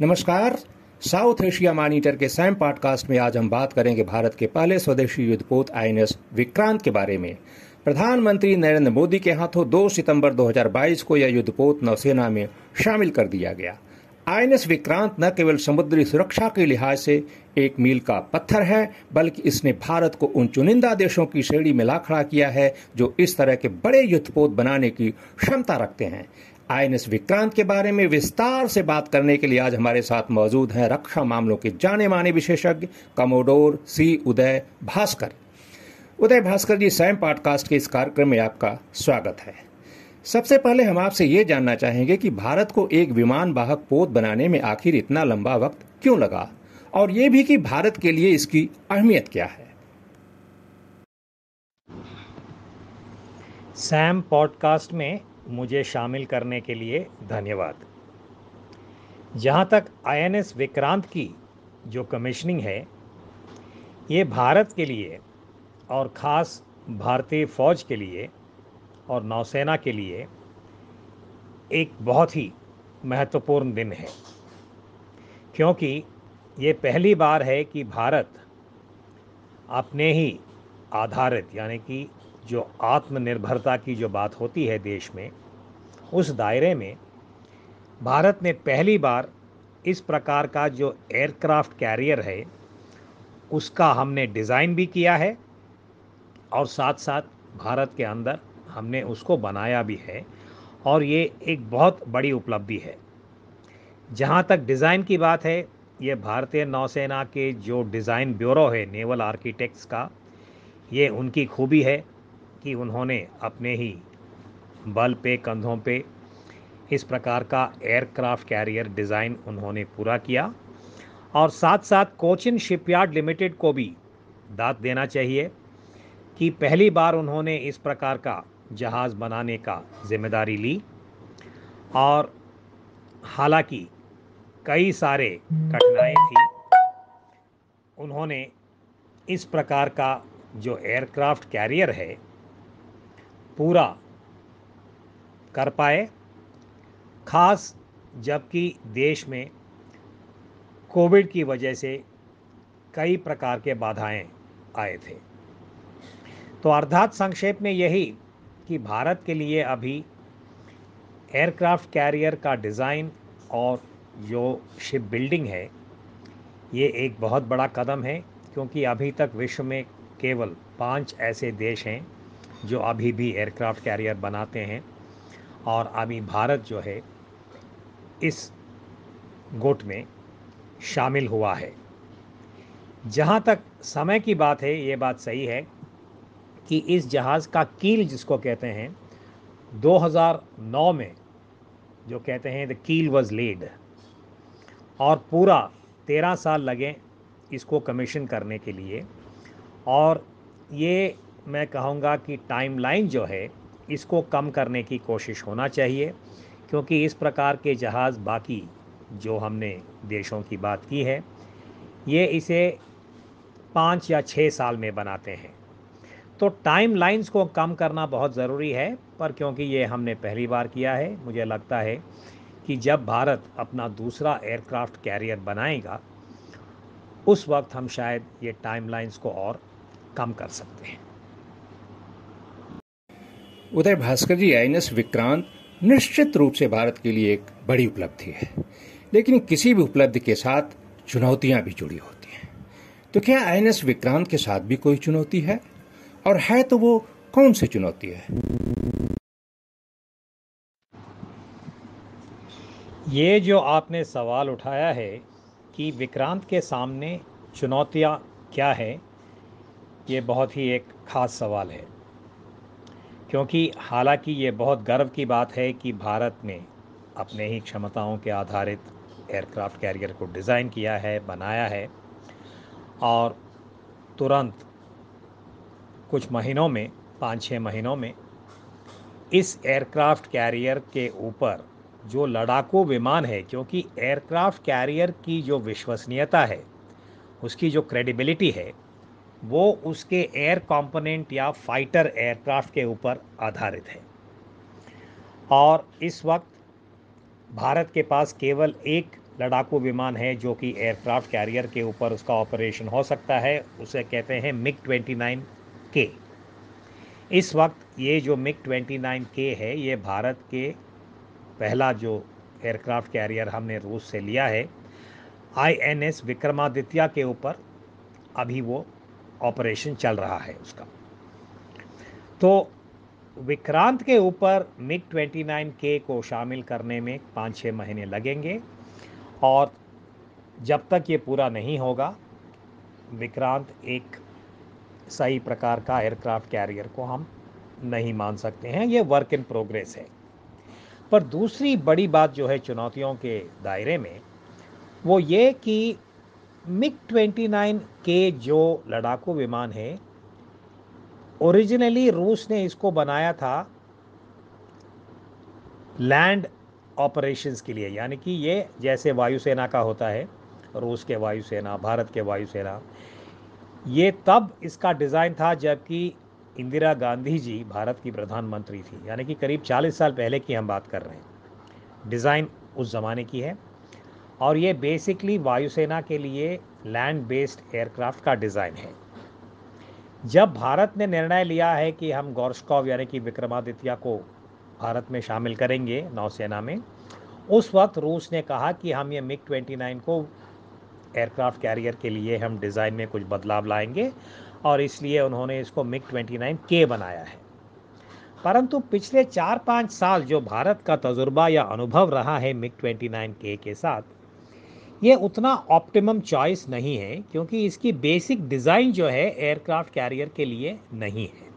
नमस्कार। South Asia monitor के Sam podcast में आज हम बात करेंगे भारत के पहले स्वदेशी युद्धपोत आईएनएस विक्रांत के बारे में। प्रधानमंत्री नरेंद्र मोदी के हाथों 2 सितंबर 2022 को यह युद्धपोत नौसेना में शामिल कर दिया गया। आईएनएस विक्रांत न केवल समुद्री सुरक्षा के लिहाज से एक मील का पत्थर है, बल्कि इसने भारत को उन चुनिंदा देशों की श्रेणी में ला खड़ा किया है जो इस तरह के बड़े युद्धपोत बनाने की क्षमता रखते हैं। आईएनएस विक्रांत के बारे में विस्तार से बात करने के लिए आज हमारे साथ मौजूद हैं रक्षा मामलों के जाने माने विशेषज्ञ कमोडोर सी उदय भास्कर। उदय भास्कर जी, सैम पॉडकास्ट के इस कार्यक्रम में आपका स्वागत है। सबसे पहले हम आपसे ये जानना चाहेंगे कि भारत को एक विमान वाहक पोत बनाने में आखिर इतना लंबा वक्त क्यों लगा, और ये भी कि भारत के लिए इसकी अहमियत क्या है। सैम पॉडकास्ट में मुझे शामिल करने के लिए धन्यवाद। जहाँ तक आईएनएस विक्रांत की जो कमीशनिंग है, ये भारत के लिए और ख़ास भारतीय फ़ौज के लिए और नौसेना के लिए एक बहुत ही महत्वपूर्ण दिन है, क्योंकि ये पहली बार है कि भारत अपने ही आधारित यानी कि जो आत्मनिर्भरता की जो बात होती है देश में, उस दायरे में भारत ने पहली बार इस प्रकार का जो एयरक्राफ्ट कैरियर है उसका हमने डिज़ाइन भी किया है और साथ साथ भारत के अंदर हमने उसको बनाया भी है, और ये एक बहुत बड़ी उपलब्धि है। जहाँ तक डिज़ाइन की बात है, ये भारतीय नौसेना के जो डिज़ाइन ब्यूरो है नेवल आर्किटेक्ट्स का, ये उनकी खूबी है कि उन्होंने अपने ही बल पे कंधों पे इस प्रकार का एयरक्राफ्ट कैरियर डिज़ाइन उन्होंने पूरा किया। और साथ साथ कोचिन शिपयार्ड लिमिटेड को भी दाद देना चाहिए कि पहली बार उन्होंने इस प्रकार का जहाज़ बनाने का जिम्मेदारी ली, और हालांकि कई सारे कठिनाई थी, उन्होंने इस प्रकार का जो एयरक्राफ्ट कैरियर है पूरा कर पाए, खास जबकि देश में कोविड की वजह से कई प्रकार के बाधाएं आए थे। तो अर्थात संक्षेप में यही कि भारत के लिए अभी एयरक्राफ्ट कैरियर का डिज़ाइन और जो शिप बिल्डिंग है, ये एक बहुत बड़ा कदम है, क्योंकि अभी तक विश्व में केवल 5 ऐसे देश हैं जो अभी भी एयरक्राफ्ट कैरियर बनाते हैं, और अभी भारत जो है इस गुट में शामिल हुआ है। जहाँ तक समय की बात है, ये बात सही है कि इस जहाज़ का कील जिसको कहते हैं 2009 में जो कहते हैं द कील वाज लेड, और पूरा 13 साल लगे इसको कमीशन करने के लिए। और ये मैं कहूँगा कि टाइमलाइन जो है इसको कम करने की कोशिश होना चाहिए, क्योंकि इस प्रकार के जहाज़ बाकी जो हमने देशों की बात की है, ये इसे 5 या 6 साल में बनाते हैं। तो टाइम लाइंस को कम करना बहुत ज़रूरी है, पर क्योंकि ये हमने पहली बार किया है, मुझे लगता है कि जब भारत अपना दूसरा एयरक्राफ्ट कैरियर बनाएगा, उस वक्त हम शायद ये टाइम लाइंस को और कम कर सकते हैं। उदय भास्कर जी, आईएनएस विक्रांत निश्चित रूप से भारत के लिए एक बड़ी उपलब्धि है, लेकिन किसी भी उपलब्धि के साथ चुनौतियां भी जुड़ी होती हैं। तो क्या आईएनएस विक्रांत के साथ भी कोई चुनौती है, और है तो वो कौन सी चुनौती है? ये जो आपने सवाल उठाया है कि विक्रांत के सामने चुनौतियाँ क्या है, ये बहुत ही एक ख़ास सवाल है, क्योंकि हालांकि ये बहुत गर्व की बात है कि भारत ने अपने ही क्षमताओं के आधारित एयरक्राफ्ट कैरियर को डिज़ाइन किया है, बनाया है, और तुरंत कुछ महीनों में 5-6 महीनों में इस एयरक्राफ्ट कैरियर के ऊपर जो लड़ाकू विमान है, क्योंकि एयरक्राफ्ट कैरियर की जो विश्वसनीयता है, उसकी जो क्रेडिबिलिटी है, वो उसके एयर कंपोनेंट या फाइटर एयरक्राफ्ट के ऊपर आधारित है। और इस वक्त भारत के पास केवल एक लड़ाकू विमान है जो कि एयरक्राफ्ट कैरियर के ऊपर उसका ऑपरेशन हो सकता है, उसे कहते हैं MiG-29K। इस वक्त ये जो MiG-29K है, ये भारत के पहला जो एयरक्राफ्ट कैरियर हमने रूस से लिया है, INS विक्रमादित्य के ऊपर अभी वो ऑपरेशन चल रहा है उसका। तो विक्रांत के ऊपर MiG-29K को शामिल करने में 5-6 महीने लगेंगे, और जब तक ये पूरा नहीं होगा, विक्रांत एक सही प्रकार का एयरक्राफ्ट कैरियर को हम नहीं मान सकते हैं। ये वर्क इन प्रोग्रेस है। पर दूसरी बड़ी बात जो है चुनौतियों के दायरे में, वो ये कि MiG-29K जो लड़ाकू विमान है, ओरिजिनली रूस ने इसको बनाया था लैंड ऑपरेशंस के लिए, यानी कि ये जैसे वायुसेना का होता है, रूस के वायुसेना, भारत के वायुसेना, ये तब इसका डिज़ाइन था जबकि इंदिरा गांधी जी भारत की प्रधानमंत्री थी, यानी कि करीब 40 साल पहले की हम बात कर रहे हैं। डिज़ाइन उस ज़माने की है, और ये बेसिकली वायुसेना के लिए लैंड बेस्ड एयरक्राफ्ट का डिज़ाइन है। जब भारत ने निर्णय लिया है कि हम गोर्शकॉव यानी कि विक्रमादित्य को भारत में शामिल करेंगे नौसेना में, उस वक्त रूस ने कहा कि हम ये MiG-29 को एयरक्राफ्ट कैरियर के लिए हम डिज़ाइन में कुछ बदलाव लाएंगे, और इसलिए उन्होंने इसको MiG-29K बनाया है। परंतु पिछले 4-5 साल जो भारत का तजुर्बा या अनुभव रहा है MiG-29K के साथ, ये उतना ऑप्टिमम चॉइस नहीं है, क्योंकि इसकी बेसिक डिज़ाइन जो है एयरक्राफ्ट कैरियर के लिए नहीं है।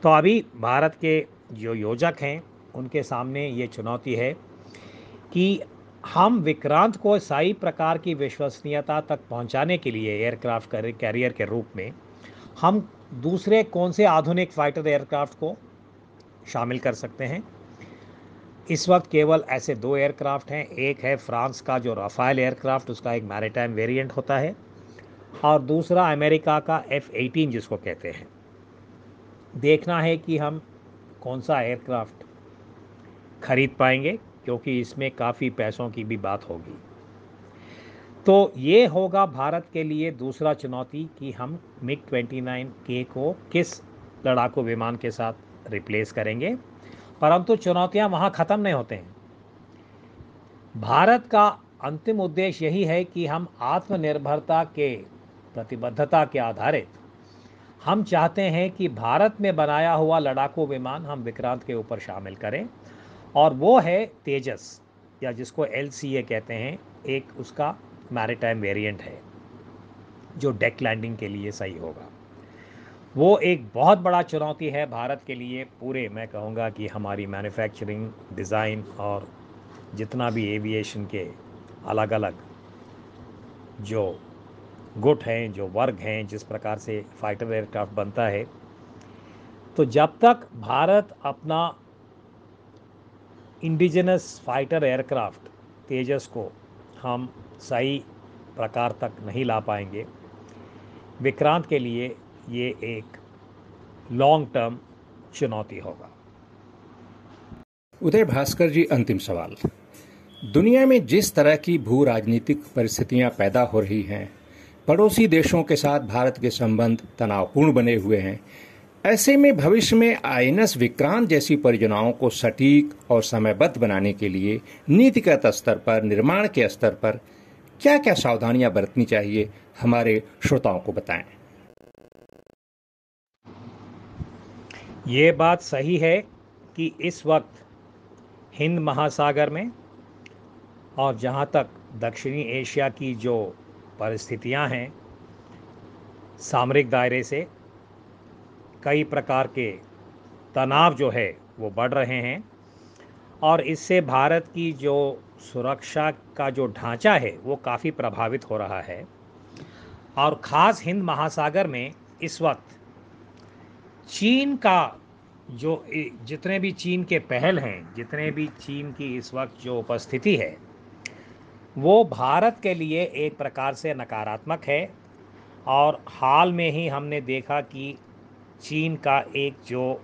तो अभी भारत के जो योजक हैं, उनके सामने ये चुनौती है कि हम विक्रांत को सही प्रकार की विश्वसनीयता तक पहुंचाने के लिए एयरक्राफ्ट कैरियर के रूप में हम दूसरे कौन से आधुनिक फाइटर एयरक्राफ्ट को शामिल कर सकते हैं। इस वक्त केवल ऐसे 2 एयरक्राफ्ट हैं। एक है फ्रांस का जो राफेल एयरक्राफ्ट, उसका एक मैरीटाइम वेरिएंट होता है, और दूसरा अमेरिका का F-18 जिसको कहते हैं। देखना है कि हम कौन सा एयरक्राफ्ट खरीद पाएंगे, क्योंकि इसमें काफ़ी पैसों की भी बात होगी। तो ये होगा भारत के लिए दूसरा चुनौती कि हम MiG-29K को किस लड़ाकू विमान के साथ रिप्लेस करेंगे। परंतु चुनौतियां वहाँ ख़त्म नहीं होते हैं। भारत का अंतिम उद्देश्य यही है कि हम आत्मनिर्भरता के प्रतिबद्धता के आधारित हम चाहते हैं कि भारत में बनाया हुआ लड़ाकू विमान हम विक्रांत के ऊपर शामिल करें, और वो है तेजस, या जिसको LCA कहते हैं। एक उसका मैरीटाइम वेरिएंट है जो डेक लैंडिंग के लिए सही होगा। वो एक बहुत बड़ा चुनौती है भारत के लिए। पूरे मैं कहूँगा कि हमारी मैन्युफैक्चरिंग, डिज़ाइन और जितना भी एविएशन के अलग अलग जो गुट हैं, जो वर्ग हैं, जिस प्रकार से फाइटर एयरक्राफ्ट बनता है, तो जब तक भारत अपना इंडिजिनस फाइटर एयरक्राफ्ट तेजस को हम सही प्रकार तक नहीं ला पाएंगे, विक्रांत के लिए ये एक लॉन्ग टर्म चुनौती होगा। उदय भास्कर जी, अंतिम सवाल। दुनिया में जिस तरह की भू राजनीतिक परिस्थितियां पैदा हो रही हैं, पड़ोसी देशों के साथ भारत के संबंध तनावपूर्ण बने हुए हैं, ऐसे में भविष्य में INS विक्रांत जैसी परियोजनाओं को सटीक और समयबद्ध बनाने के लिए नीतिगत स्तर पर, निर्माण के स्तर पर क्या क्या सावधानियां बरतनी चाहिए, हमारे श्रोताओं को बताएं। ये बात सही है कि इस वक्त हिंद महासागर में और जहाँ तक दक्षिणी एशिया की जो परिस्थितियाँ हैं, सामरिक दायरे से कई प्रकार के तनाव जो है वो बढ़ रहे हैं, और इससे भारत की जो सुरक्षा का जो ढांचा है वो काफ़ी प्रभावित हो रहा है। और ख़ास हिंद महासागर में इस वक्त चीन का जो जितने भी चीन के पहल हैं, जितने भी चीन की इस वक्त जो उपस्थिति है, वो भारत के लिए एक प्रकार से नकारात्मक है। और हाल में ही हमने देखा कि चीन का एक जो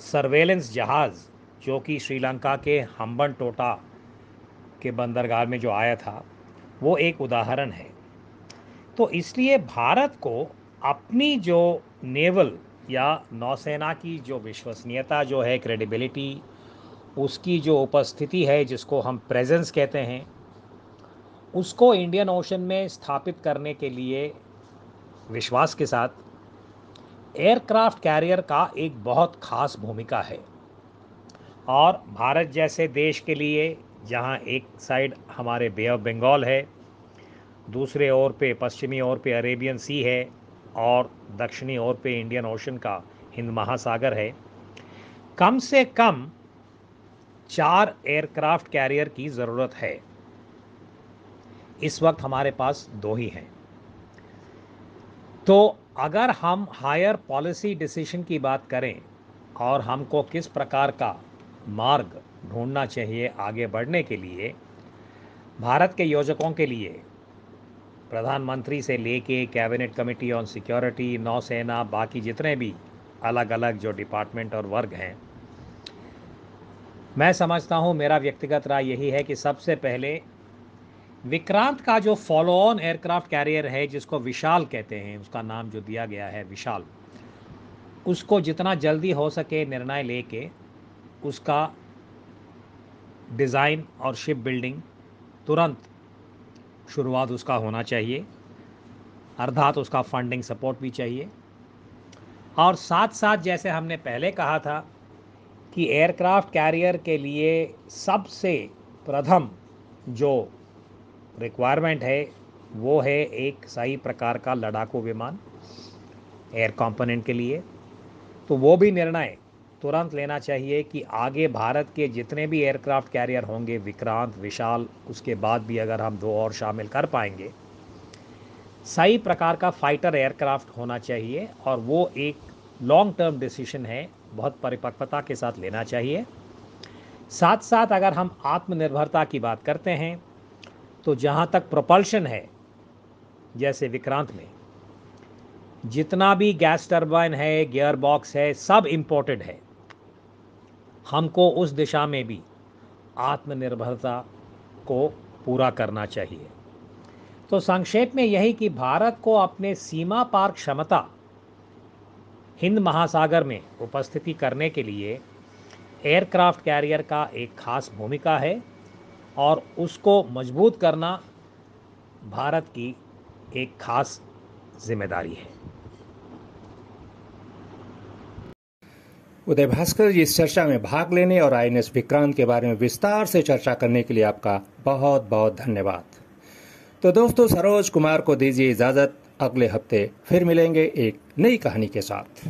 सर्वेलेंस जहाज़ जो कि श्रीलंका के हम्बनटोटा के बंदरगाह में जो आया था वो एक उदाहरण है। तो इसलिए भारत को अपनी जो नेवल या नौसेना की जो विश्वसनीयता जो है, क्रेडिबिलिटी, उसकी जो उपस्थिति है जिसको हम प्रेजेंस कहते हैं, उसको इंडियन ओशन में स्थापित करने के लिए विश्वास के साथ एयरक्राफ्ट कैरियर का एक बहुत खास भूमिका है। और भारत जैसे देश के लिए, जहां एक साइड हमारे बे ऑफ बंगाल है, दूसरे ओर पे पश्चिमी ओर पे अरेबियन सी है और दक्षिणी ओर पे इंडियन ओशन का हिंद महासागर है, कम से कम 4 एयरक्राफ्ट कैरियर की ज़रूरत है। इस वक्त हमारे पास 2 ही हैं। तो अगर हम हायर पॉलिसी डिसीजन की बात करें और हमको किस प्रकार का मार्ग ढूंढना चाहिए आगे बढ़ने के लिए, भारत के योजकों के लिए प्रधानमंत्री से लेके कैबिनेट कमेटी ऑन सिक्योरिटी, नौसेना, बाकी जितने भी अलग अलग जो डिपार्टमेंट और वर्ग हैं, मैं समझता हूँ, मेरा व्यक्तिगत राय यही है कि सबसे पहले विक्रांत का जो फॉलो ऑन एयरक्राफ्ट कैरियर है, जिसको विशाल कहते हैं, उसका नाम जो दिया गया है विशाल, उसको जितना जल्दी हो सके निर्णय लेके उसका डिज़ाइन और शिप बिल्डिंग तुरंत शुरुआत उसका होना चाहिए, अर्थात उसका फंडिंग सपोर्ट भी चाहिए। और साथ साथ जैसे हमने पहले कहा था कि एयरक्राफ्ट कैरियर के लिए सबसे प्रथम जो रिक्वायरमेंट है वो है एक सही प्रकार का लड़ाकू विमान एयर कंपोनेंट के लिए। तो वो भी निर्णय तुरंत लेना चाहिए कि आगे भारत के जितने भी एयरक्राफ्ट कैरियर होंगे, विक्रांत, विशाल, उसके बाद भी अगर हम 2 और शामिल कर पाएंगे, सही प्रकार का फाइटर एयरक्राफ्ट होना चाहिए। और वो एक लॉन्ग टर्म डिसीजन है, बहुत परिपक्वता के साथ लेना चाहिए। साथ साथ अगर हम आत्मनिर्भरता की बात करते हैं तो जहाँ तक प्रोपल्शन है, जैसे विक्रांत में जितना भी गैस टर्बाइन है, गियर बॉक्स है, सब इंपोर्टेड है। हमको उस दिशा में भी आत्मनिर्भरता को पूरा करना चाहिए। तो संक्षेप में यही कि भारत को अपने सीमा पार क्षमता हिंद महासागर में उपस्थिति करने के लिए एयरक्राफ्ट कैरियर का एक खास भूमिका है और उसको मजबूत करना भारत की एक खास जिम्मेदारी है। उदय भास्कर जी, इस चर्चा में भाग लेने और आईएनएस विक्रांत के बारे में विस्तार से चर्चा करने के लिए आपका बहुत बहुत धन्यवाद। तो दोस्तों, सरोज कुमार को दीजिए इजाजत। अगले हफ्ते फिर मिलेंगे एक नई कहानी के साथ।